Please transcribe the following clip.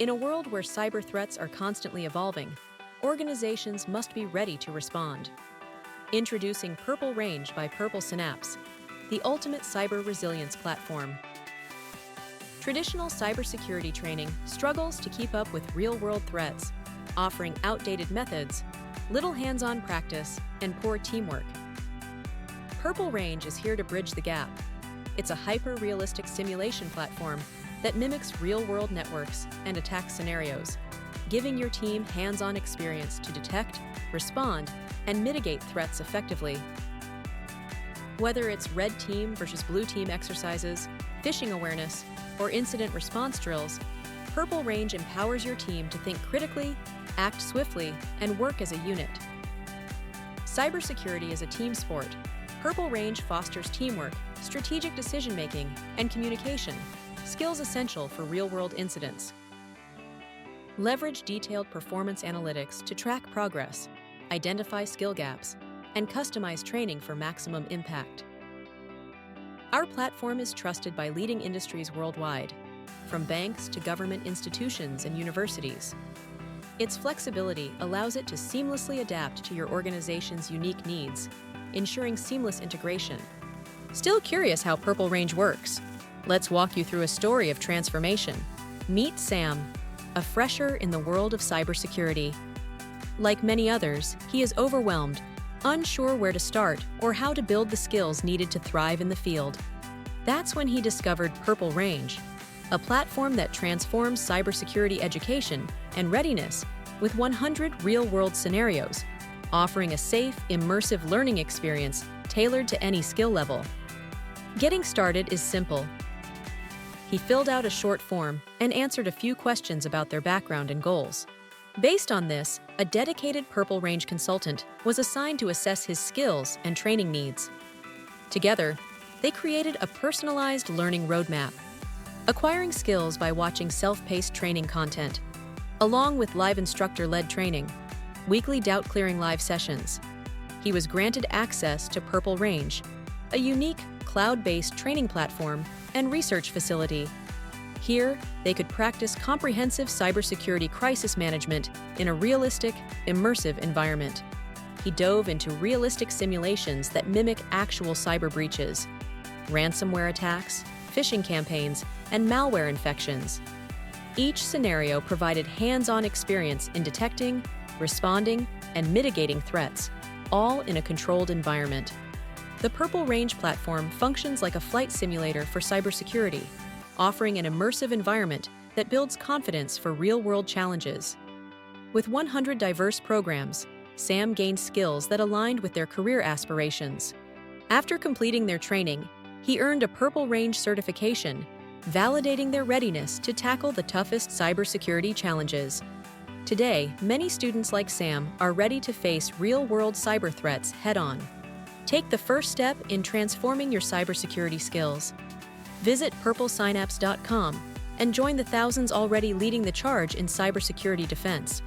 In a world where cyber threats are constantly evolving, organizations must be ready to respond. Introducing Purple Range by PurpleSynapz, the ultimate cyber resilience platform. Traditional cybersecurity training struggles to keep up with real-world threats, offering outdated methods, little hands-on practice, and poor teamwork. Purple Range is here to bridge the gap. It's a hyper-realistic simulation platform that mimics real-world networks and attack scenarios, giving your team hands-on experience to detect, respond, and mitigate threats effectively. Whether it's red team versus blue team exercises, phishing awareness, or incident response drills, Purple Range empowers your team to think critically, act swiftly, and work as a unit. Cybersecurity is a team sport. Purple Range fosters teamwork, strategic decision-making, and communication, skills essential for real-world incidents. Leverage detailed performance analytics to track progress, identify skill gaps, and customize training for maximum impact. Our platform is trusted by leading industries worldwide, from banks to government institutions and universities. Its flexibility allows it to seamlessly adapt to your organization's unique needs, ensuring seamless integration. Still curious how Purple Range works? Let's walk you through a story of transformation. Meet Sam, a fresher in the world of cybersecurity. Like many others, he is overwhelmed, unsure where to start or how to build the skills needed to thrive in the field. That's when he discovered Purple Range, a platform that transforms cybersecurity education and readiness with 100 real-world scenarios, offering a safe, immersive learning experience tailored to any skill level. Getting started is simple. He filled out a short form and answered a few questions about their background and goals. Based on this, a dedicated Purple Range consultant was assigned to assess his skills and training needs. Together, they created a personalized learning roadmap, acquiring skills by watching self-paced training content, along with live instructor-led training, weekly doubt-clearing live sessions. He was granted access to Purple Range, a unique cloud-based training platform and research facility. Here, they could practice comprehensive cybersecurity crisis management in a realistic, immersive environment. He dove into realistic simulations that mimic actual cyber breaches, ransomware attacks, phishing campaigns, and malware infections. Each scenario provided hands-on experience in detecting, responding, and mitigating threats, all in a controlled environment. The Purple Range platform functions like a flight simulator for cybersecurity, offering an immersive environment that builds confidence for real-world challenges. With 100 diverse programs, Sam gained skills that aligned with their career aspirations. After completing their training, he earned a Purple Range certification, validating their readiness to tackle the toughest cybersecurity challenges. Today, many students like Sam are ready to face real-world cyber threats head-on. Take the first step in transforming your cybersecurity skills. Visit PurpleSynapz.com and join the thousands already leading the charge in cybersecurity defense.